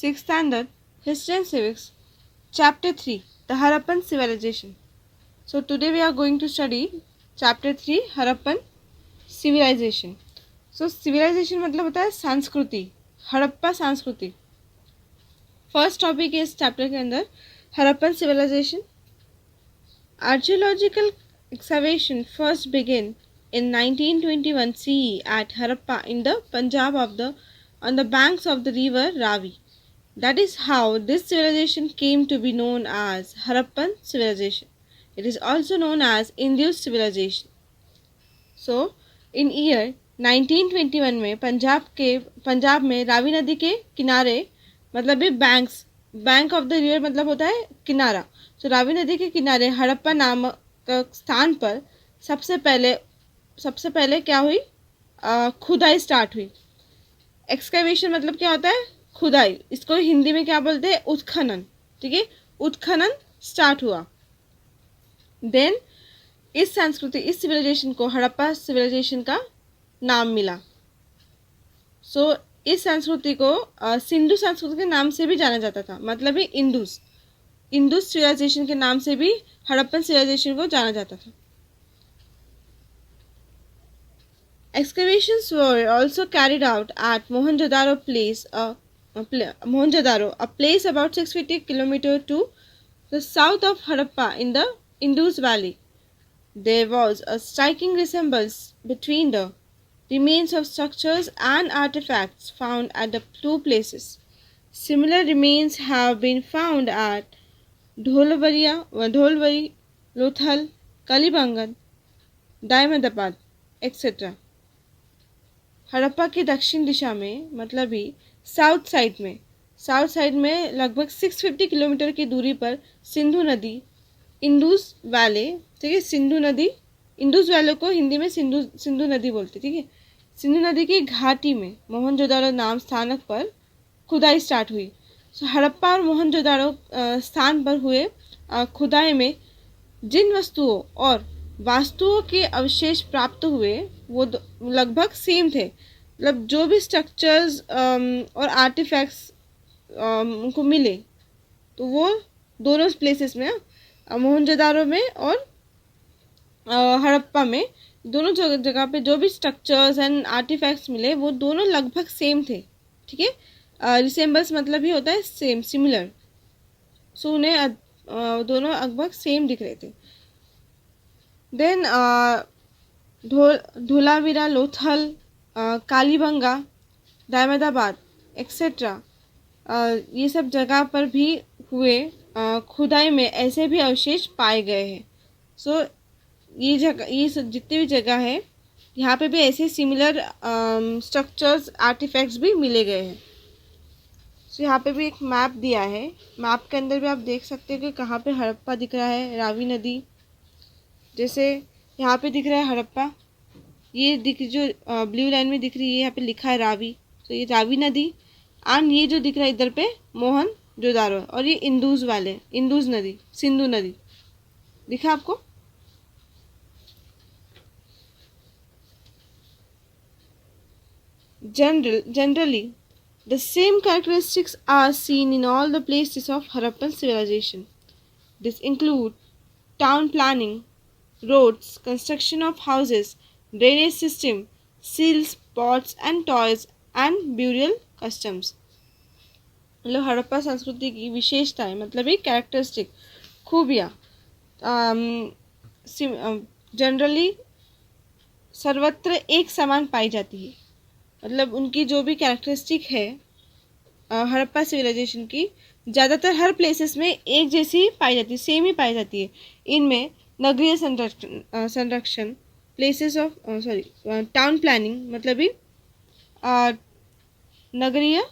Sixth Standard, History and Civics, Chapter 3, The Harappan Civilization. So today we are going to study Chapter 3, Harappan Civilization. So civilization मतलब होता है संस्कृति, हड़प्पा संस्कृति. First topic है इस chapter के अंदर Harappan civilisation. Archaeological excavation first began in 1921 CE at Harappa in the Punjab on the banks of the river Ravi. That is how this civilization came to be known as Harappan civilization. It is also known as Indus civilization. So, in year 1921 में पंजाब में रावी नदी के किनारे मतलब भी bank of the river मतलब होता है किनारा. तो रावी नदी के किनारे हड़प्पा नामक स्थान पर सबसे पहले क्या हुई, खुदाई स्टार्ट हुई. एक्सकैवेशन मतलब क्या होता है, खुदाई. इसको हिंदी में क्या बोलते हैं, उत्खनन. ठीक है, उत्खनन स्टार्ट हुआ. देन इस सिविलाइजेशन को हड़प्पा सिविलाइजेशन का नाम मिला. सो इस संस्कृति को सिंधु संस्कृति के नाम से भी जाना जाता था. मतलब ही इंडस सिविलाइजेशन के नाम से भी हड़प्पन सिविलाइजेशन को जाना जाता था. Excavations were also carried out at Mohenjo-daro, a place about 650 kilometers to the south of Harappa in the Indus Valley. There was a striking resemblance between the remains of structures and artifacts found at the two places. Similar remains have been found at Dholwari, Lothal, Kalibangan, Daimodabad, etc. Harappa की दक्षिण दिशा में मतलब ही south side में लगभग 650 kilometre की दूरी पर सिंधु नदी, इंडस वैले. ठीक है, सिंधु नदी, इंडस वैले को हिंदी में सिंधु नदी बोलते. ठीक है, सिंधु नदी की घाटी में मोहनजोदारो नाम स्थानक पर खुदाई स्टार्ट हुई. सो हड़प्पा और मोहनजोदारो स्थान पर हुए खुदाई में जिन वस्तुओं और वास्तुओं के अवशेष प्राप्त हुए वो लगभग सेम थे. मतलब जो भी स्ट्रक्चर्स और आर्टिफैक्ट्स उनको मिले तो वो दोनों प्लेसेस में, मोहनजोदारो में और हड़प्पा में, दोनों जगह पे जो भी स्ट्रक्चर्स एंड आर्टिफैक्ट्स मिले वो दोनों लगभग सेम थे. ठीक है, रिसेम्बल्स मतलब ही होता है सेम, सिमिलर. सो उन्हें दोनों लगभग सेम दिख रहे थे. देन धोलावीरा, लोथल, कालीबंगा, दामोदाबाद एक्सेट्रा, ये सब जगह पर भी हुए खुदाई में ऐसे भी अवशेष पाए गए हैं. सो ये जितनी भी जगह है यहाँ पे भी ऐसे सिमिलर स्ट्रक्चर्स, आर्टिफैक्ट्स भी मिले गए हैं. सो यहाँ पे भी एक मैप दिया है. मैप के अंदर भी आप देख सकते हैं कि कहाँ पे हड़प्पा दिख रहा है, रावी नदी. जैसे यहाँ पे दिख रहा है हड़प्पा, ये जो ब्लू लाइन में दिख रही है यहाँ पे लिखा है रावी. तो ये रावी नदी. एंड ये जो दिख रहा है इधर पे मोहनजोदारो, और ये इंडस नदी, सिंधु नदी दिखा आपको. Generally, the same characteristics are seen in all the places of Harappan civilization. This include town planning, roads, construction of houses, drainage system, seals, pots and toys and burial customs. मतलब हड़प्पा संस्कृति की विशेषताएं मतलब एक कैरेक्टरिस्टिक खूबियाँ जनरली सर्वत्र एक समान पाई जाती है. मतलब उनकी जो भी कैरेक्टरिस्टिक है हड़प्पा सिविलाइजेशन की, ज़्यादातर हर प्लेसेस में एक जैसी पाई जाती है, सेम ही पाई जाती है. इनमें नगरीय संरक्षण, प्लेसेस ऑफ टाउन प्लानिंग मतलब भी नगरीय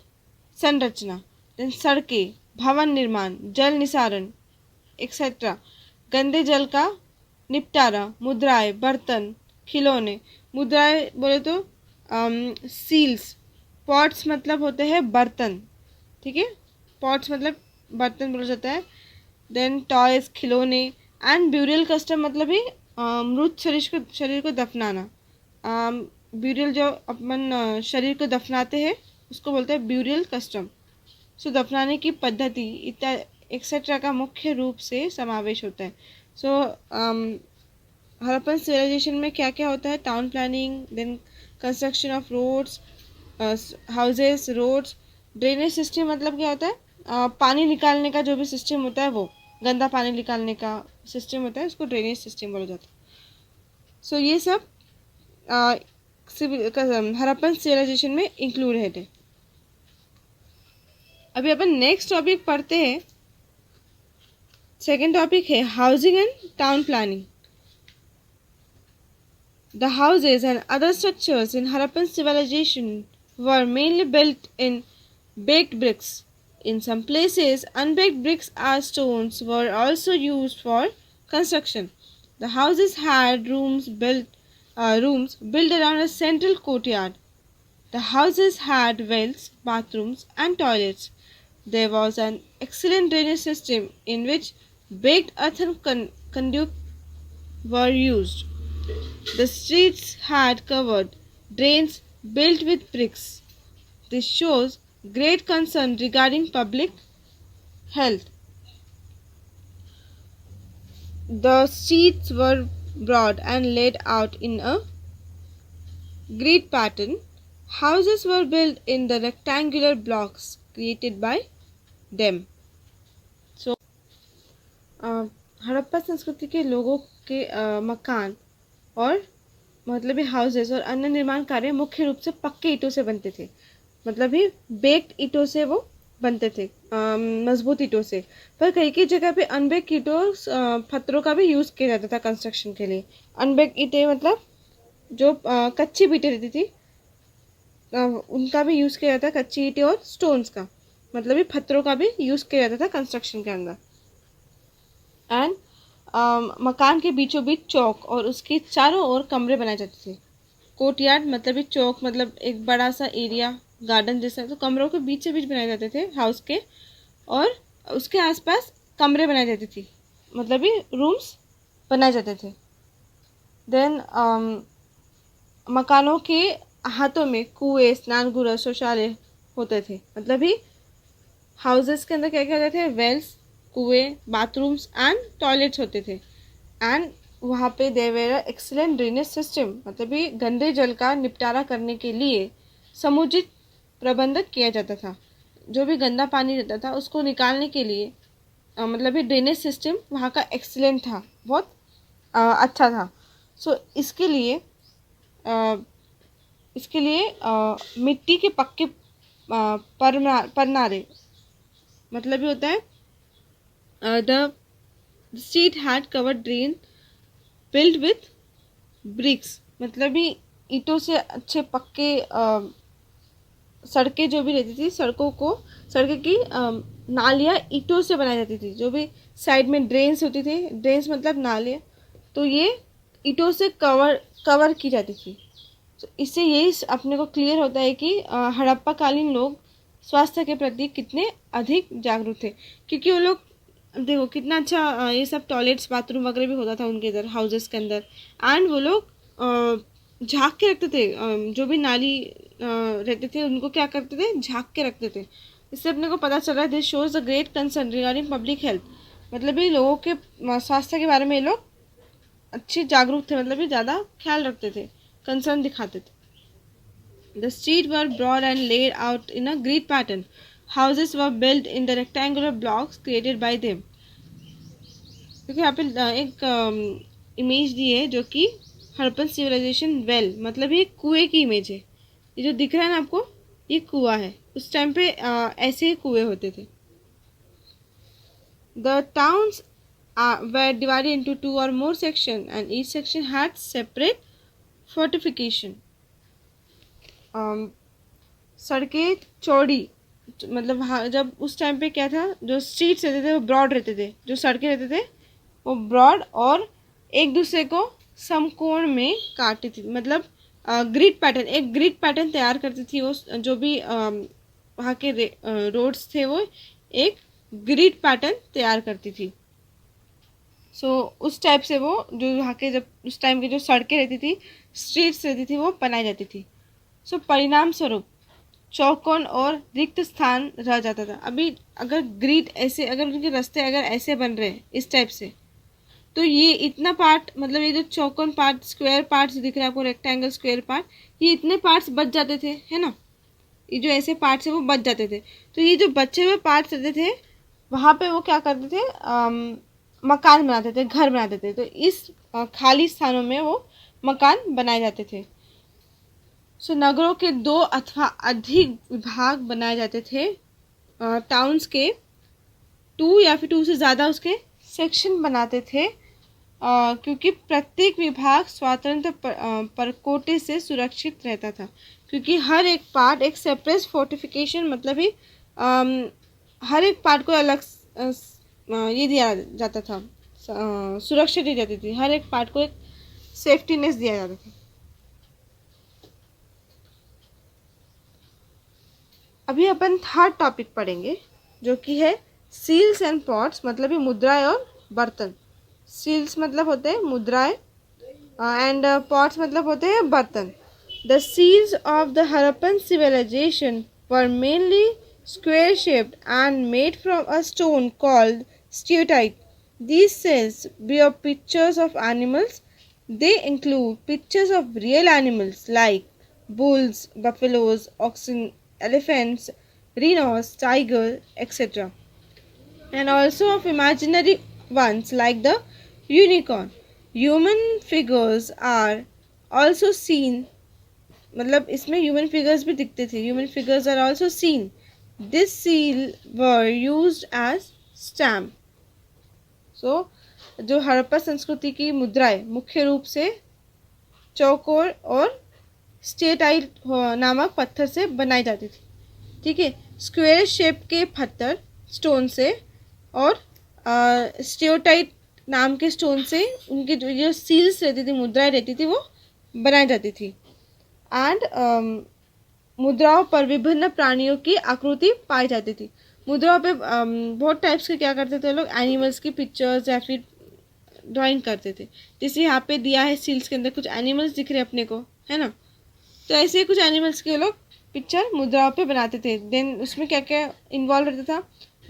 संरचना, देन सड़कें, भवन निर्माण, जल निसारण एक्सेट्रा, गंदे जल का निपटारा, मुद्राएं, बर्तन, खिलौने. मुद्राएं बोले तो सील्स, पॉट्स मतलब होते हैं बर्तन. ठीक है, पॉट्स मतलब बर्तन बोला जाता है. देन टॉयज, खिलौने. एंड ब्यूरियल कस्टम मतलब ही मृत शरीर को दफनाना. ब्यूरियल जो अपन शरीर को दफनाते हैं उसको बोलते हैं ब्यूरियल कस्टम. सो दफनाने की पद्धति एक्सेट्रा का मुख्य रूप से समावेश होता है। सो हड़प्पन सिविलाइजेशन में क्या क्या होता है? Town planning, then construction of roads, houses, roads, drainage system मतलब क्या होता है? पानी निकालने का जो भी सिस्टम होता है, वो गंदा पानी निकालने का सिस्टम होता है, उसको ड्रेनेज सिस्टम बोला जाता है। सो ये सब हड़प्पन सिविलाइजेशन में इंक्लूडेड है। अभी अपन नेक्स्ट टॉपिक पढ़ते हैं। सेकेंड टॉपिक है housing and town planning. The houses and other structures in Harappan civilization were mainly built in baked bricks. In some places, unbaked bricks or stones were also used for construction. The houses had rooms built around a central courtyard. The houses had wells, bathrooms, and toilets. There was an excellent drainage system in which baked earthen conduits were used. The streets had covered drains built with bricks. This shows great concern regarding public health. The streets were broad and laid out in a grid pattern. Houses were built in the rectangular blocks created by them. So, Harappa संस्कृति के लोगों के मकान और मतलब houses और अन्य निर्माण कार्य मुख्य रूप से पक्के ईंटों से बनते थे। मतलब ही बेक्ड ईंटों से वो बनते थे, मजबूत ईंटों से। पर कई कई जगह पे अनबेक्ड ईंटों पत्थरों का भी यूज़ किया जाता था कंस्ट्रक्शन के लिए। अनबेक्ड ईंटें मतलब जो कच्ची ईंटें रहती थी, उनका भी यूज़ किया जाता था। कच्ची ईंटें और स्टोन्स का मतलब ही पत्थरों का भी यूज़ किया जाता था कंस्ट्रक्शन के अंदर। एंड मकान के बीचों बीच चौक और उसके चारों ओर कमरे बनाए जाते थे। कोर्टयार्ड मतलब ही चौक मतलब एक बड़ा सा एरिया, गार्डन जैसा। तो कमरों के बीच से बीच बनाए जाते थे हाउस के, और उसके आसपास कमरे बनाए जाते थे, मतलब ही रूम्स बनाए जाते थे। देन मकानों के हाथों में कुएं, स्नानगृह, शौचालय होते थे। मतलब ही हाउसेस के अंदर क्या क्या होते थे? वेल्स, कुएं, बाथरूम्स एंड टॉयलेट्स होते थे। एंड वहाँ पे देयर एक्सीलेंट ड्रेनेज सिस्टम, मतलब भी गंदे जल का निपटारा करने के लिए समुचित प्रबंध किया जाता था। जो भी गंदा पानी रहता था उसको निकालने के लिए मतलब भी ड्रेनेज सिस्टम वहाँ का एक्सीलेंट था, बहुत अच्छा था। सो इसके लिए मिट्टी के पक्के परनारे मतलब ये होता है the street had covered drain build with bricks, मतलब भी ईंटों से अच्छे पक्के सड़कें जो भी रहती थी, सड़कें की नालियाँ ईंटों से बनाई जाती थी। जो भी साइड में ड्रेन्स होती थी, ड्रेन्स मतलब नाले, तो ये ईंटों से कवर की जाती थी। तो इससे यही अपने को क्लियर होता है कि हड़प्पा कालीन लोग स्वास्थ्य के प्रति कितने अधिक जागरूक थे, क्योंकि वो लोग देखो कितना अच्छा ये सब टॉयलेट्स, बाथरूम वगैरह भी होता था उनके इधर हाउसेस के अंदर। एंड वो लोग झाँक के रखते थे, जो भी नाली रहते थे उनको क्या करते थे? झाँक के रखते थे। इससे अपने को पता चल रहा है this shows a great concern regarding public health, मतलब ये लोगों के स्वास्थ्य के बारे में ये लोग अच्छे जागरूक थे, मतलब ये ज़्यादा ख्याल रखते थे, कंसर्न दिखाते थे। The streets were broad and laid out in a grid pattern. Houses were built in the rectangular blocks created by them. क्योंकि यहाँ पे एक इमेज दी है जो कि हड़प्पन सिविलाइजेशन वेल, मतलब ये कुएं की इमेज है। ये जो दिख रहा है ना आपको, ये कुआं है। उस टाइम पे ऐसे ही कुएं होते थे। The towns were divided into 2 or more sections and each section had separate fortification. सड़कें चौड़ी, मतलब जब उस टाइम पे क्या था, जो स्ट्रीट्स रहते थे वो ब्रॉड रहते थे, जो सड़कें रहते थे वो ब्रॉड और एक दूसरे को समकोण में काटती थी। मतलब ग्रिड पैटर्न, एक ग्रिड पैटर्न तैयार करती थी वो, जो भी वहाँ के रोड्स थे वो एक ग्रिड पैटर्न तैयार करती थी। सो उस टाइप से वो जो यहाँ के जब उस टाइम की जो सड़कें रहती थी, स्ट्रीट्स रहती थी, वो बनाई जाती थी। सो परिणाम स्वरूप चौकोन और रिक्त स्थान रह जाता था। अभी अगर ग्रिड ऐसे, अगर उनके रास्ते अगर ऐसे बन रहे हैं इस टाइप से, तो ये इतना पार्ट, मतलब ये जो चौकोन पार्ट, स्क्वायर पार्ट्स दिख रहा है आपको, रेक्टेंगल स्क्वायर पार्ट, ये इतने पार्ट्स बच जाते थे, है ना। ये जो ऐसे पार्ट्स है वो बच जाते थे। तो ये जो बचे हुए पार्ट्स रहते थे वहाँ पे वो क्या करते थे, मकान बनाते थे, घर बनाते थे। तो इस खाली स्थानों में वो मकान बनाए जाते थे। सो नगरों के 2 अथवा अधिक विभाग बनाए जाते थे। टाउन्स के 2 या फिर 2 से ज़्यादा उसके सेक्शन बनाते थे, क्योंकि प्रत्येक विभाग स्वतंत्र परकोटे से सुरक्षित रहता था। क्योंकि हर एक पार्ट एक सेपरेट फोर्टिफिकेशन, मतलब ही हर एक पार्ट को अलग ये दिया जाता था, सुरक्षा दी जाती थी, हर एक पार्ट को एक सेफ्टीनेस दिया जाता था। अभी अपन थर्ड टॉपिक पढ़ेंगे जो कि है सील्स एंड पॉट्स, मतलब ये मुद्राएं और बर्तन। सील्स मतलब होते हैं मुद्राएं एंड पॉट्स मतलब होते हैं बर्तन। The seals of the Harappan civilisation were mainly square shaped and made from a stone called steatite. These cells bear pictures of animals. They include pictures of real animals like bulls, buffaloes, oxen, elephants, rhinos, tigers, etc. And also of imaginary ones like the unicorn. Human figures are also seen, मतलब इसमें human figures भी दिखते थे। Human figures are also seen. This seal were used as stamp. So जो हड़प्पा संस्कृति की मुद्राएं मुख्य रूप से चौकोर और स्टेटाइट नामक पत्थर से बनाई जाती थी। ठीक है, स्क्वायर शेप के पत्थर स्टोन से और स्टेटाइट नाम के स्टोन से उनकी जो सील्स रहती थी, मुद्राएं रहती थी, वो बनाई जाती थी। एंड मुद्राओं पर विभिन्न प्राणियों की आकृति पाई जाती थी। मुद्राओं पे बहुत टाइप्स के क्या करते थे लोग, एनिमल्स की पिक्चर्स या फिर ड्राइंग करते थे। जैसे यहाँ पे दिया है सील्स के अंदर कुछ एनिमल्स दिख रहे अपने को, है ना। तो ऐसे कुछ एनिमल्स के लोग पिक्चर मुद्राओं पे बनाते थे। देन उसमें क्या क्या इन्वॉल्व रहता था,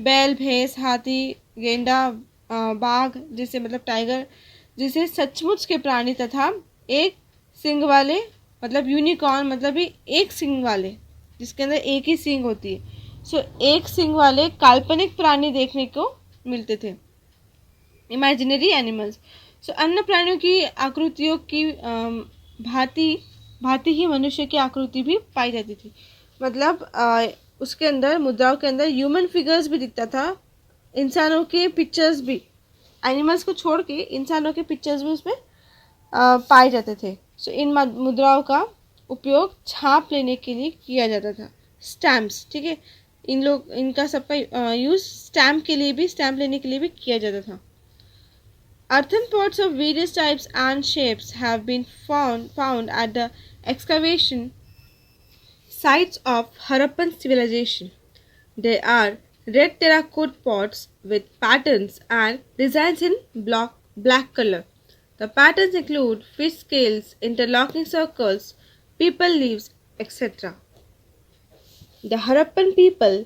बैल, भैंस, हाथी, गेंडा, बाघ जैसे मतलब टाइगर जैसे सचमुच के प्राणी, तथा एक सिंग वाले मतलब यूनिकॉर्न, मतलब भी एक सिंग वाले जिसके अंदर एक ही सिंग होती है। सो एक सिंग वाले काल्पनिक प्राणी देखने को मिलते थे, इमेजिनरी एनिमल्स। सो अन्य प्राणियों की आकृतियों की भांति ही मनुष्य की आकृति भी पाई जाती थी। मतलब उसके अंदर, मुद्राओं के अंदर ह्यूमन फिगर्स भी दिखता था, इंसानों के पिक्चर्स भी, एनिमल्स को छोड़ के इंसानों के पिक्चर्स भी उसमें पाए जाते थे। सो इन मुद्राओं का उपयोग छाप लेने के लिए किया जाता था, स्टैम्प्स। ठीक है, इनका सबका यूज स्टैम्प के लिए भी, स्टैम्प लेने के लिए भी किया जाता था। Earthen pots of various types and shapes have been found at the excavation sites of Harappan civilization. They are red terracotta pots with patterns and designs in black color. The patterns include fish scales, interlocking circles, people leaves, etc. The Harappan people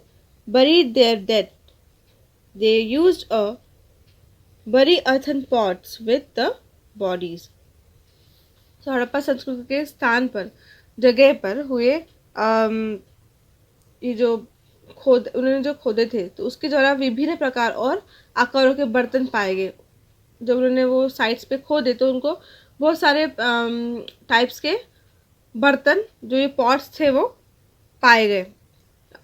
buried their dead. They used a bury earthen pots with the bodies. तो हड़प्पा संस्कृति के स्थान पर, जगह पर हुए ये जो उन्होंने जो खोदे थे, तो उसके द्वारा विभिन्न प्रकार और आकारों के बर्तन पाए गए। जब उन्होंने वो साइट्स पे खोदे तो उनको बहुत सारे टाइप्स के बर्तन, जो ये पॉट्स थे, वो पाए गए,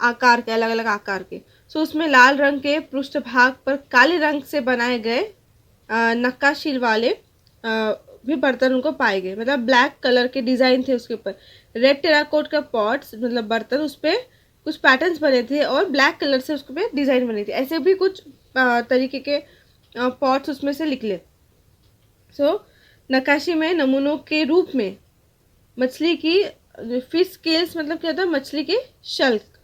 आकार के, अलग अलग आकार के। सो उसमें लाल रंग के पृष्ठभाग पर काले रंग से बनाए गए नक्काशी वाले भी बर्तन उनको पाए गए, मतलब ब्लैक कलर के डिज़ाइन थे उसके ऊपर। रेड टेराकोट का पॉट्स मतलब बर्तन, उस पर कुछ पैटर्न्स बने थे और ब्लैक कलर से उसके पे डिज़ाइन बनी थी। ऐसे भी कुछ तरीके के पॉट्स उसमें से निकले। सो नक्काशी में नमूनों के रूप में मछली की फिश स्केल्स, मतलब क्या होता है, मछली के शल्क।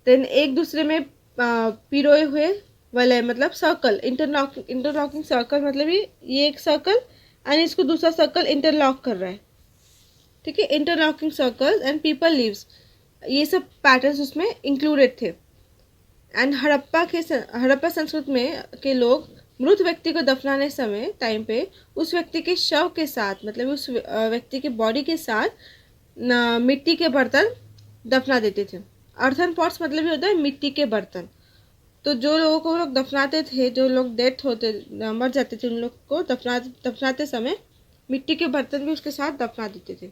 देन एक दूसरे में पिरोए हुए वलय, मतलब सर्कल, इंटरलॉकिंग सर्कल, मतलब ये एक सर्कल एंड इसको दूसरा सर्कल इंटरलॉक कर रहा है। ठीक है, interlocking circles and people leaves, ये सब पैटर्न्स उसमें इंक्लूडेड थे। एंड हड़प्पा संस्कृति में के लोग मृत व्यक्ति को दफनाने समय टाइम पे उस व्यक्ति के शव के साथ, मतलब उस व्यक्ति के बॉडी के साथ मिट्टी के बर्तन दफना देते थे। अर्थन पॉट्स मतलब ये होता है मिट्टी के बर्तन। तो जो लोगों को लोग दफनाते थे, जो लोग डेथ होते मर जाते थे, उन लोग को दफनाते समय मिट्टी के बर्तन भी उसके साथ दफना देते थे।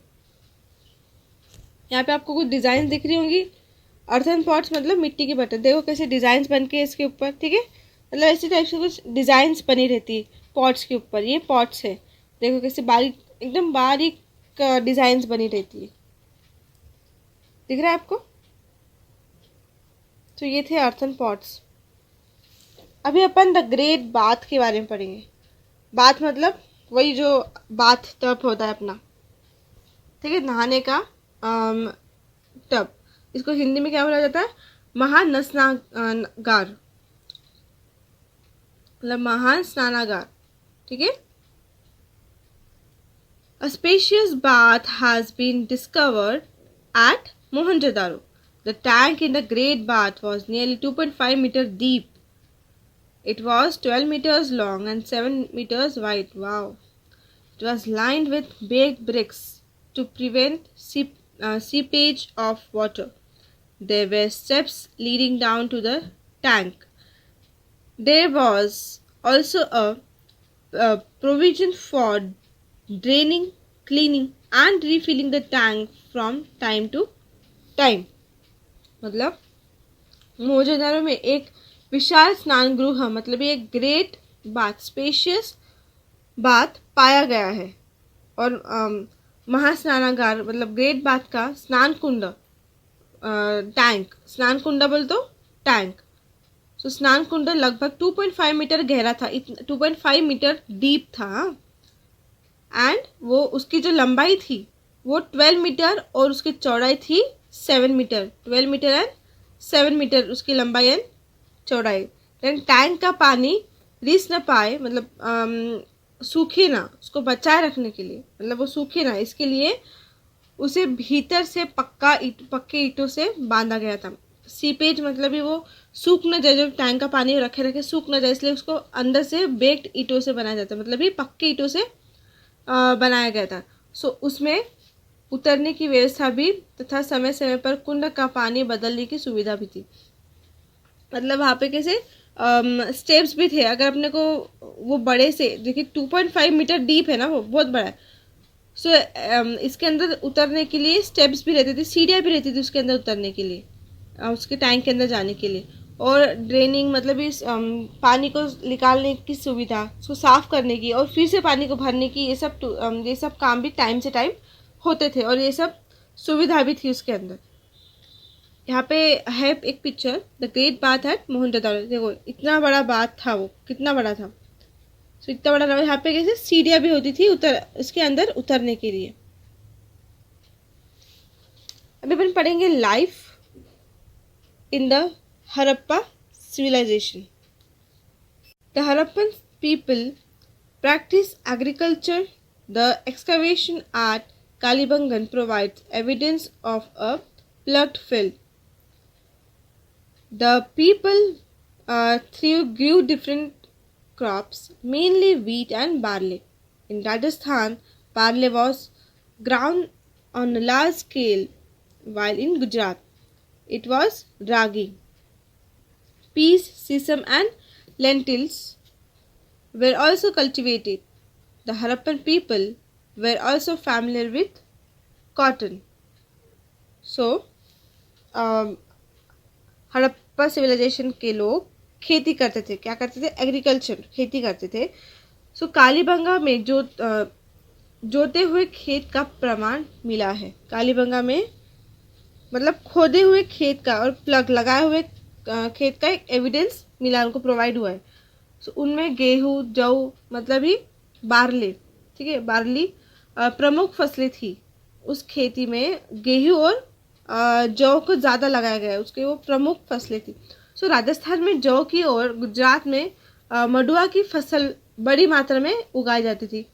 यहाँ पे आपको कुछ डिजाइन दिख रही होंगी। अर्थन पॉट्स मतलब मिट्टी के बर्तन, देखो कैसे डिजाइन बन के इसके ऊपर, ठीक है, मतलब ऐसे टाइप से कुछ डिजाइन्स बनी रहती है पॉट्स के ऊपर। ये पॉट्स है, देखो कैसे बारीक, एकदम बारीक डिजाइन्स बनी रहती है, दिख रहा है आपको। तो ये थे अर्थन पॉट्स। अभी अपन द ग्रेट बाथ के बारे में पढ़ेंगे। बाथ मतलब वही जो बाथ टब होता है अपना, ठीक है, नहाने का टब। इसको हिंदी में क्या बोला जाता है? महान स्नानागार, मतलब महान स्नानागार, ठीक है। A spacious bath has been discovered at Mohenjo-daro. The tank in the Great Bath was nearly 2.5 meters deep. It was 12 meters long and 7 meters wide. Wow. It was lined with baked bricks to prevent seepage of water. There were steps leading down to the tank. There was also a provision for draining, cleaning and refilling the tank from time to time. मतलब मोहनजोदड़ो में एक विशाल स्नान गृह, मतलब ये great bath, spacious bath पाया गया है। और महास्नानागार मतलब ग्रेट बाथ का स्नान कुंड, टैंक, स्नान कुंड बोल तो टैंक। सो स्नान कुंड लगभग 2.5 मीटर गहरा था, 2.5 मीटर डीप था। एंड वो उसकी जो लंबाई थी वो 12 मीटर और उसकी चौड़ाई थी 7 मीटर। 12 मीटर एंड 7 मीटर उसकी लंबाई एंड चौड़ाई। देन टैंक का पानी रिस न पाए, मतलब सूखे ना, उसको बचाए रखने के लिए, मतलब वो सूखे ना, इसके लिए उसे भीतर से पक्के ईंटों से बांधा गया था। सीपेज मतलब ही वो सूख न जाए, जब टैंक का पानी रखे सूख न जाए, इसलिए उसको अंदर से बेक्ड ईंटों से बनाया जाता है, मतलब ये पक्के ईंटों से बनाया गया था। सो उसमें उतरने की व्यवस्था भी तथा समय समय पर कुंड का पानी बदलने की सुविधा भी थी। मतलब वहाँ पे कैसे स्टेप्स भी थे। अगर अपने को वो बड़े से देखिए 2.5 मीटर डीप है ना, वो बहुत बड़ा है। सो इसके अंदर उतरने के लिए स्टेप्स भी रहते थे, सीढ़ियाँ भी रहती थी उसके अंदर उतरने के लिए, उसके टैंक के अंदर जाने के लिए। और ड्रेनिंग मतलब इस पानी को निकालने की सुविधा, उसको साफ करने की और फिर से पानी को भरने की, ये सब काम भी टाइम से टाइम होते थे और ये सब सुविधा भी थी उसके अंदर। यहाँ पे है एक picture, the great bath eight Mohenjodaro. देखो इतना बड़ा बाथ था, वो कितना बड़ा था। सो इतना बड़ा, यहाँ पे कैसे सीढ़ियाँ भी होती थी इसके अंदर उतरने के लिए। अभी अपन पढ़ेंगे life in the Harappa civilization. The Harappan people practiced agriculture. The excavation at Kalibangan provides evidence of a plugged field. The people grew different crops, mainly wheat and barley. In Rajasthan, barley was ground on a large scale, while in Gujarat it was ragi. Peas, sesame and lentils were also cultivated. The Harappan people were also familiar with cotton. So, Harappa civilisation के लोग खेती करते थे। क्या करते थे? Agriculture, खेती करते थे। सो कालीबंगा में जोते हुए खेत का प्रमाण मिला है। कालीबंगा में मतलब खोदे हुए खेत का और प्लग लगाए हुए खेत का एक एविडेंस मिला, उनको प्रोवाइड हुआ है। सो उनमें गेहूँ, जौ मतलब ही बार्ली, ठीक है, बार्ली प्रमुख फसलें थी। उस खेती में गेहूँ और जौ को ज़्यादा लगाया गया है, उसके वो प्रमुख फसलें थी। सो राजस्थान में जौ की और गुजरात में मडुआ की फसल बड़ी मात्रा में उगाई जाती थी।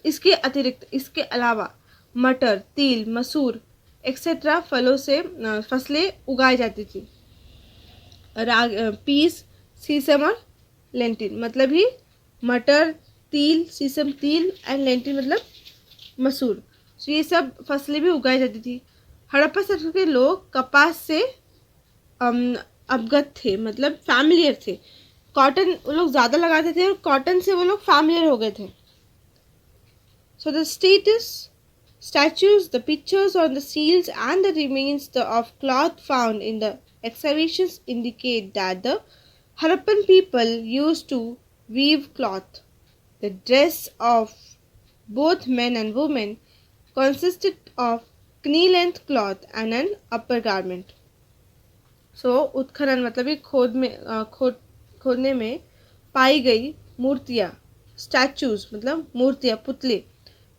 इसके अतिरिक्त, इसके अलावा मटर, तिल, मसूर, एक्सेट्रा फलों से फसलें उगाई जाती थी। राग, पीस, सीसम और लेंटिल मतलब ही मटर, तिल, सीसम तिल एंड लेंटिल मतलब मसूर। तो ये सब फसलें भी उगाई जाती थी। हड़प्पा संस्कृति के लोग कपास से अवगत थे, मतलब फैमिलियर थे। कॉटन वो लोग ज़्यादा लगाते थे और कॉटन से वो लोग फैमिलियर हो गए थे। So the statues, the pictures on the seals and the remains of cloth found in the excavations indicate that the Harappan people used to weave cloth. The dress of both men and women consisted of knee-length cloth and an upper garment. So उत्खनन मतलब ये खोदने में पाई गई मूर्तियाँ, statues मतलब मूर्तियाँ, पुतले,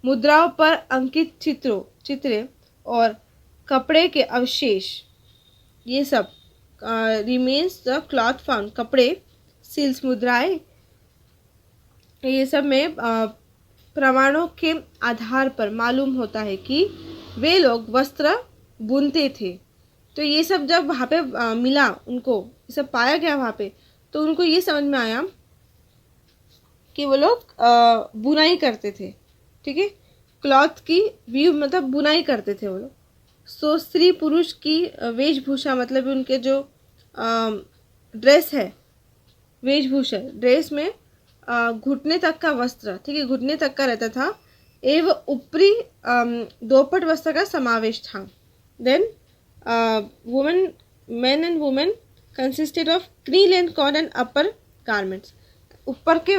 मुद्राओं पर अंकित चित्रे और कपड़े के अवशेष, ये सब रिमेन्स द क्लॉथ फाउंड, कपड़े, सील्स, मुद्राएं, ये सब में प्रमाणों के आधार पर मालूम होता है कि वे लोग वस्त्र बुनते थे। तो ये सब जब वहाँ पे मिला, उनको ये सब पाया गया वहाँ पे, तो उनको ये समझ में आया कि वो लोग बुनाई करते थे। ठीक है, क्लॉथ की व्यू मतलब बुनाई करते थे वो लोग। सो स्त्री पुरुष की वेशभूषा मतलब उनके जो ड्रेस है, वेशभूषा, ड्रेस में घुटने तक का वस्त्र, ठीक है, घुटने तक का रहता था, एवं ऊपरी दोपट वस्त्र का समावेश था। Then women, men and women consisted of knee length cloth and upper garments, ऊपर के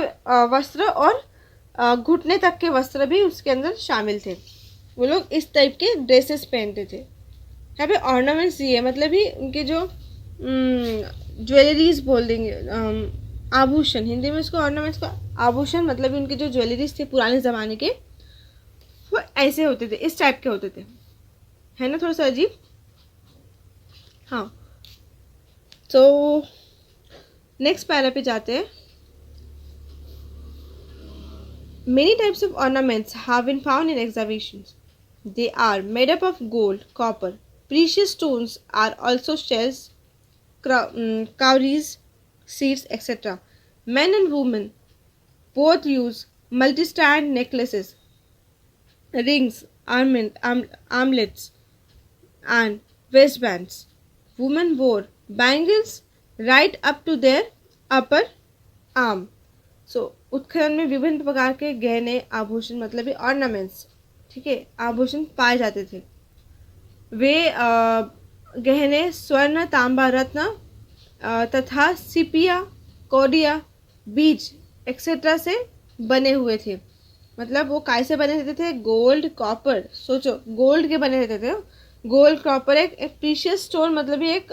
वस्त्र और घुटने तक के वस्त्र भी उसके अंदर शामिल थे। वो लोग इस टाइप के ड्रेसेस पहनते थे। यहाँ पे ऑर्नामेंट्स दिए मतलब ही उनके जो ज्वेलरीज बोल देंगे, आभूषण, हिंदी में इसको ऑर्नामेंट्स का आभूषण मतलब उनके जो ज्वेलरीज थे पुराने ज़माने के, वो ऐसे होते थे, इस टाइप के होते थे, है ना, थोड़ा सा अजीब। हाँ, तो नेक्स्ट पैरा पे जाते हैं। Many types of ornaments have been found in excavations. They are made up of gold, copper, precious stones are also shells, cowries, seeds, etc. Men and women both use multi-strand necklaces, rings, armlets, and waistbands. Women wore bangles right up to their upper arm. सो उत्खनन में विभिन्न प्रकार के गहने, आभूषण मतलब ये ornaments, ठीक है, आभूषण पाए जाते थे। वे गहने स्वर्ण, तांबा, रत्न तथा सिपिया, कोडिया, बीज एक्सेट्रा से बने हुए थे। मतलब वो काय से बने रहते थे? गोल्ड, कॉपर, सोचो गोल्ड के बने रहते थे। गोल्ड, कॉपर, एक प्रीशियस स्टोन मतलब ये एक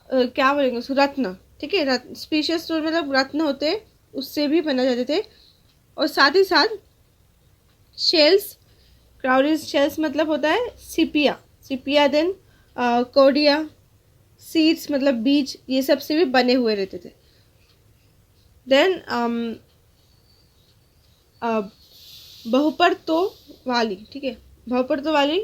क्या बोलेंगे उसको, रत्न, ठीक है, रत्न, स्पीशियस स्टोन मतलब रत्न होते, उससे भी बना जाते थे। और साथ ही साथ शेल्स, क्राउरीज, शेल्स मतलब होता है सिपिया, सिपिया, देन कोडिया, सीड्स मतलब बीज, ये सब से भी बने हुए रहते थे। देन बहुपर्तों वाली, ठीक है, बहुपर्तों वाली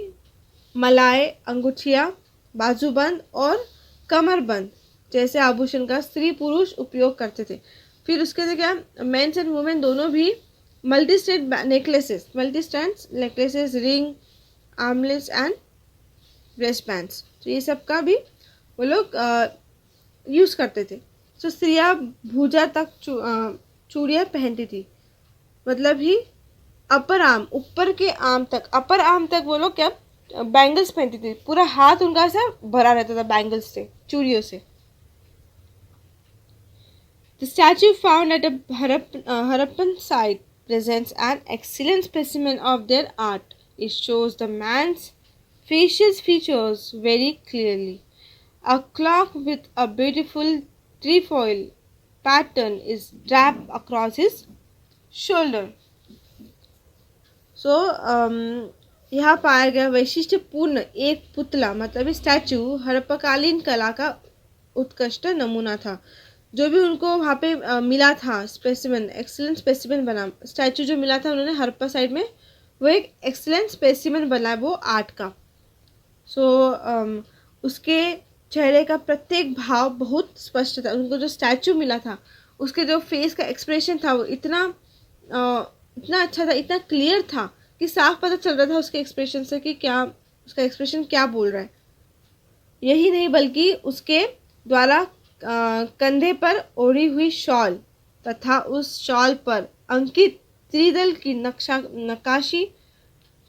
मलाए, अंगूठिया, बाजूबंद और कमरबंद जैसे आभूषण का स्त्री पुरुष उपयोग करते थे। फिर उसके बाद क्या, मेंस एंड वुमेन दोनों भी multi strand necklaces, ring, armlets and breast bands, तो ये सब का भी वो लोग यूज़ करते थे। तो स्त्रियाँ भुजा तक चूड़ियाँ पहनती थी, मतलब ही अपर आर्म, ऊपर के आर्म तक, अपर आर्म तक वो लोग क्या बैंगल्स पहनती थी। पूरा हाथ उनका ऐसा भरा रहता था बैंगल्स से, चूड़ियों से। The statue found at a Harappan site presents an excellent specimen of their art. It shows the man's facial features very clearly. A clock with a beautiful trefoil pattern is draped across his shoulder. So, यहाँ पाया गया वैशिष्ट्यपूर्ण एक पुतला मतलब statue हड़प्पाकालीन कला का उत्कृष्ट नमूना था। जो भी उनको वहाँ पे मिला था स्पेसिमेन, एक्सीलेंट स्पेसिमेन बना, स्टैचू जो मिला था उन्होंने हड़प्पा साइड में, वो एक एक्सलेंट स्पेसिमेन बना वो आर्ट का। सो उसके चेहरे का प्रत्येक भाव बहुत स्पष्ट था। उनको जो स्टैचू मिला था उसके जो फेस का एक्सप्रेशन था वो इतना अच्छा था, इतना क्लियर था कि साफ पता चल रहा था उसके एक्सप्रेशन से कि क्या उसका एक्सप्रेशन क्या बोल रहा है। यही नहीं बल्कि उसके द्वारा कंधे पर ओढ़ी हुई शॉल तथा उस शॉल पर अंकित त्रिदल की नक्काशी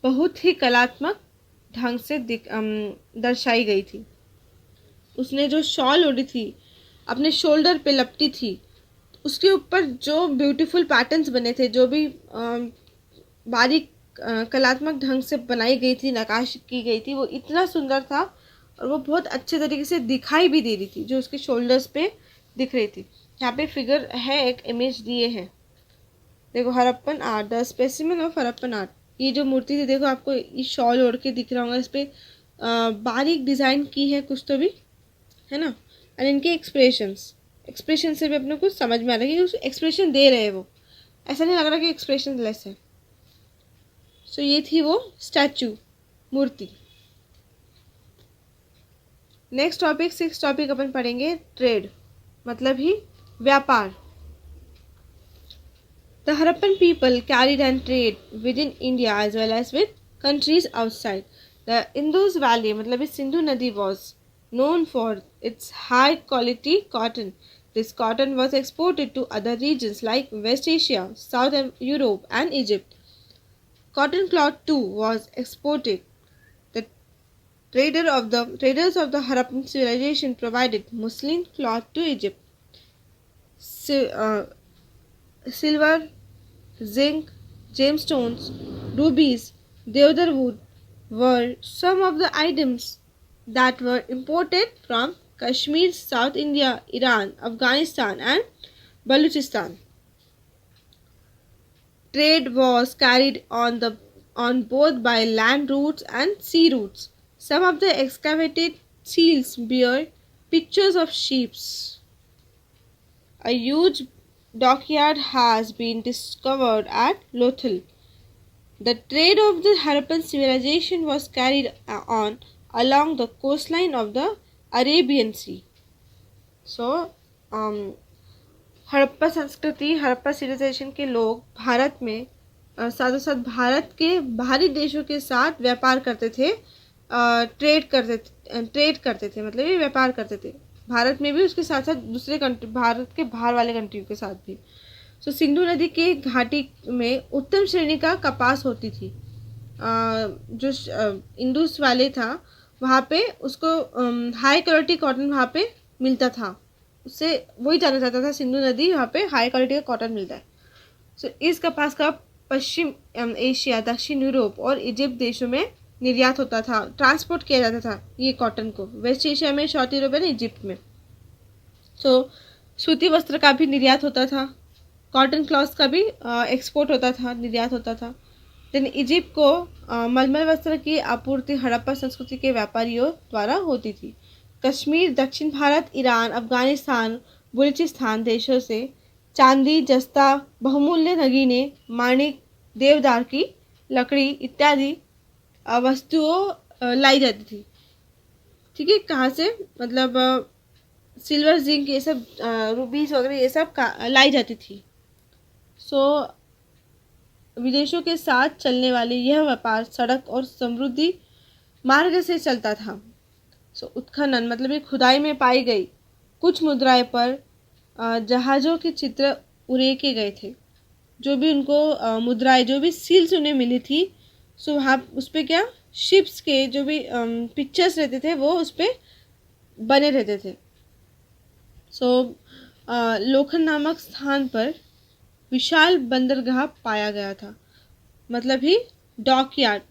बहुत ही कलात्मक ढंग से दर्शाई गई थी। उसने जो शॉल ओढ़ी थी अपने शोल्डर पे लपटी थी, उसके ऊपर जो ब्यूटीफुल पैटर्न्स बने थे, जो भी बारीक कलात्मक ढंग से बनाई गई थी, नक्काशी की गई थी, वो इतना सुंदर था और वो बहुत अच्छे तरीके से दिखाई भी दे रही थी, जो उसके शोल्डर्स पे दिख रही थी। यहाँ पे फिगर है, एक इमेज दिए हैं, देखो Harappan art, the specimen of Harappan art. ये जो मूर्ति थी देखो, आपको ये शॉल ओढ़ के दिख रहा होगा, इस पे बारीक डिज़ाइन की है कुछ तो भी, है ना। एंड इनके एक्सप्रेशन से भी अपने को समझ में आ रहा है कि उस एक्सप्रेशन दे रहे हैं वो, ऐसा नहीं लग रहा कि एक्सप्रेशन लेस है। सो ये थी वो स्टैचू, मूर्ति। नेक्स्ट टॉपिक, 6 टॉपिक अपन पढ़ेंगे ट्रेड, मतलब ही व्यापार। The Harappan people carried and trade within India as well as with countries outside. The Indus Valley, मतलब Sindhu Nadi, was known for its high quality cotton. This cotton was exported to other regions like West Asia, South Europe and Egypt. Cotton cloth too was exported. The traders of the Harappan civilization provided muslin cloth to Egypt. Silver, zinc, gemstones, rubies, deodar wood were some of the items that were imported from Kashmir, South India, Iran, Afghanistan, and Baluchistan. Trade was carried on both by land routes and sea routes. Some of the excavated seals bear pictures of ships. A huge dockyard has been discovered at Lothal. The trade of the Harappan civilization was carried on along the coastline of the Arabian Sea. So, Harappa संस्कृति, Harappa civilisation के लोग भारत में साथ साथ भारत के बाहरी देशों के साथ व्यापार करते थे, ट्रेड करते थे, मतलब ये व्यापार करते थे भारत में भी, उसके साथ साथ दूसरे कंट्री, भारत के बाहर वाले कंट्री के साथ भी। सो सिंधु नदी के घाटी में उत्तम श्रेणी का कपास होती थी। जो इंडस वाले था वहाँ पे उसको हाई क्वालिटी कॉटन वहाँ पे मिलता था, उससे वही जाना जाता था सिंधु नदी, वहाँ पे हाई क्वालिटी का कॉटन मिलता है। सो इस कपास का पश्चिम एशिया, दक्षिण यूरोप और इजिप्ट देशों में निर्यात होता था, ट्रांसपोर्ट किया जाता था ये कॉटन को, वेस्ट एशिया में, साउथ यूरोप एंड इजिप्ट में। सो सूती वस्त्र का भी निर्यात होता था, कॉटन क्लॉथ का भी एक्सपोर्ट होता था, निर्यात होता था। देन इजिप्ट को मलमल वस्त्र की आपूर्ति हड़प्पा संस्कृति के व्यापारियों द्वारा होती थी। कश्मीर, दक्षिण भारत, ईरान, अफगानिस्तान, बलूचिस्तान देशों से चांदी, जस्ता, बहुमूल्य नगीने, माणिक, देवदार की लकड़ी इत्यादि वस्तुओं लाई जाती थी। ठीक है, कहाँ से, मतलब सिल्वर, जिंक, ये सब रूबीज वगैरह ये सब लाई जाती थी। सो विदेशों के साथ चलने वाले यह व्यापार सड़क और समृद्धि मार्ग से चलता था। सो उत्खनन, मतलब ये खुदाई में पाई गई कुछ मुद्राएं पर जहाज़ों के चित्र उरेके गए थे। जो भी उनको मुद्राएं, जो भी सील्स उन्हें मिली थी, सो वहाँ उस पर क्या, शिप्स के जो भी पिक्चर्स रहते थे वो उस पर बने रहते थे। सो लोखन नामक स्थान पर विशाल बंदरगाह पाया गया था, मतलब ही डॉकयार्ड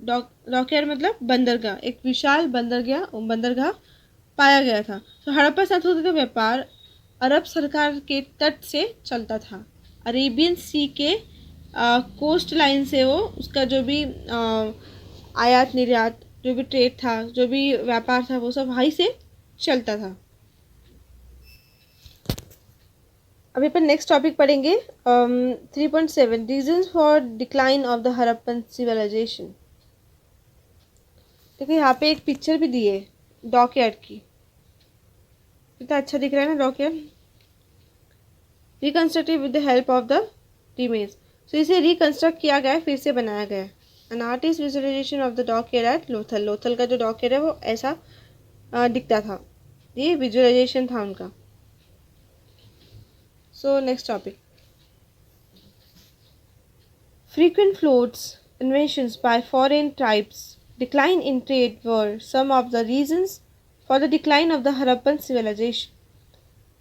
मतलब बंदरगाह, एक विशाल बंदरगाह पाया गया था। तो हड़प्पा संस्कृति का व्यापार अरब सरकार के तट से चलता था। अरेबियन सी के कोस्ट लाइन से वो उसका जो भी आयात निर्यात, जो भी ट्रेड था, जो भी व्यापार था, वो सब वहीं से चलता था। अभी अपन नेक्स्ट टॉपिक पढ़ेंगे 3.7 reasons for decline of the Harappan civilisation. देखिए यहाँ पे एक पिक्चर भी दी है डॉकयार्ड की, कितना अच्छा दिख रहा है ना dockyard. Reconstructed with the help of the images, तो इसे रिकंस्ट्रक्ट किया गया है, फिर से बनाया गया है। An artist visualisation of the dockyard at Lothal, Lothal का जो डॉकयार्ड है वो ऐसा दिखता था, ये विजुअलाइजेशन था उनका। So next topic, frequent floats, invasions by foreign tribes, decline in trade were some of the reasons for the decline of the Harappan civilization.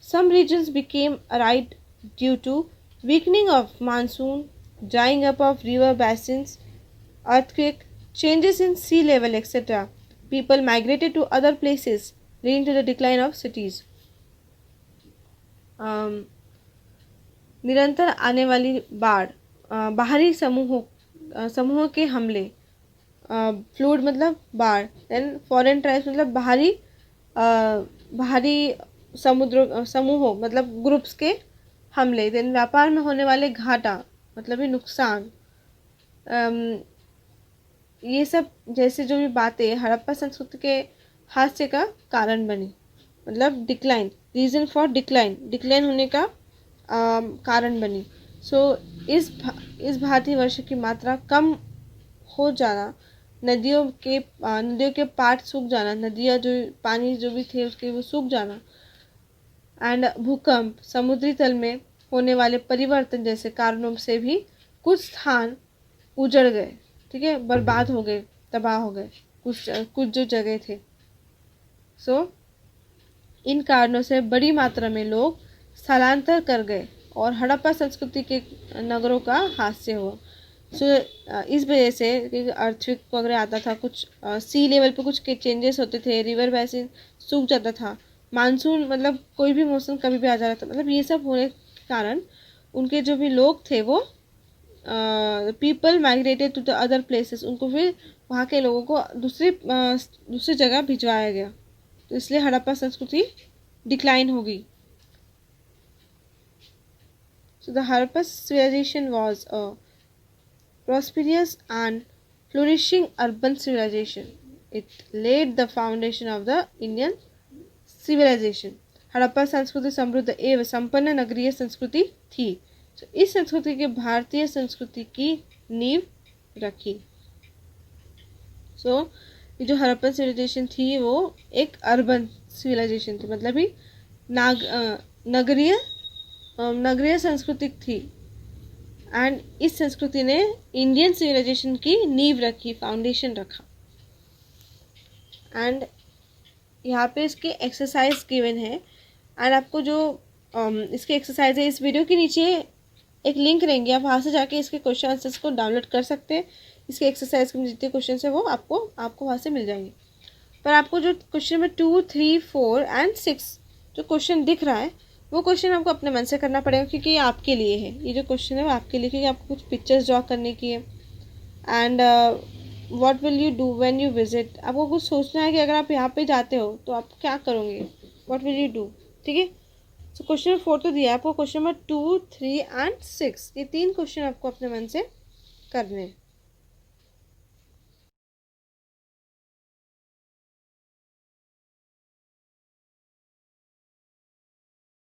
Some regions became arid due to weakening of monsoon, drying up of river basins, earthquake, changes in sea level, etc. People migrated to other places, leading to the decline of cities. निरंतर आने वाली बाढ़, बाहरी समूहों के हमले, fluid मतलब बाढ़, देन फॉरेन ट्राइब्स मतलब बाहरी समूहों मतलब ग्रुप्स के हमले, देन व्यापार में होने वाले घाटा मतलब ये नुकसान, ये सब जैसे जो भी बातें हड़प्पा संस्कृति के हास्य का कारण बनी, मतलब डिक्लाइन, रीजन फॉर डिक्लाइन होने का कारण बनी। सो इस भारतीय वर्ष की मात्रा कम हो जाना, नदियों के पाट सूख जाना, नदियाँ जो पानी जो भी थे उसके वो सूख जाना, एंड भूकंप, समुद्री तल में होने वाले परिवर्तन जैसे कारणों से भी कुछ स्थान उजड़ गए, ठीक है, बर्बाद हो गए, तबाह हो गए कुछ जो जगह थे। सो इन कारणों से बड़ी मात्रा में लोग स्थलांतर कर गए और हड़प्पा संस्कृति के नगरों का हास्य हुआ। सो इस वजह से अर्थक्वेक वगैरह आता था, कुछ सी लेवल पे कुछ चेंजेस होते थे, रिवर बेसिन सूख जाता था, मानसून मतलब कोई भी मौसम कभी भी आ जाता था, मतलब ये सब होने के कारण उनके जो भी लोग थे वो people migrated to the other places, उनको फिर वहाँ के लोगों को दूसरी जगह भिजवाया गया, तो इसलिए हड़प्पा संस्कृति डिक्लाइन हो गई। So the Harappan civilization was a prosperous and flourishing urban civilization. It laid the foundation of the Indian civilization. Harappa संस्कृति समृद्ध एवं संपन्न नगरीय संस्कृति थी। तो इस संस्कृति के भारतीय संस्कृति की नींव रखी। ये जो हड़प्पन सिविलाइजेशन थी वो एक अर्बन सिविलाइजेशन थी, मतलब ही नगरीय संस्कृति थी, एंड इस संस्कृति ने इंडियन सिविलाइजेशन की नींव रखी, फाउंडेशन रखा। एंड यहाँ पे इसके एक्सरसाइज गिवन है, एंड आपको जो इसके एक्सरसाइज है इस वीडियो के नीचे एक लिंक रहेंगे, आप वहाँ से जाके इसके क्वेश्चन आंसर्स को डाउनलोड कर सकते हैं। इसके एक्सरसाइज के जितने क्वेश्चन है वो आपको वहाँ से मिल जाएंगे। पर आपको जो क्वेश्चन में 2, 3, 4 एंड 6 जो क्वेश्चन दिख रहा है वो क्वेश्चन आपको अपने मन से करना पड़ेगा, क्योंकि ये आपके लिए है, ये जो क्वेश्चन है वो आपके लिए, क्योंकि आपको कुछ पिक्चर्स ड्रॉ करने की है। And what will you do when you visit, आपको कुछ सोचना है कि अगर आप यहाँ पे जाते हो तो आप क्या करोगे, व्हाट विल यू डू, ठीक है। सो क्वेश्चन नंबर 4 तो दिया है आपको, क्वेश्चन नंबर 2, 3 एंड 6 ये 3 क्वेश्चन आपको अपने मन से करने हैं।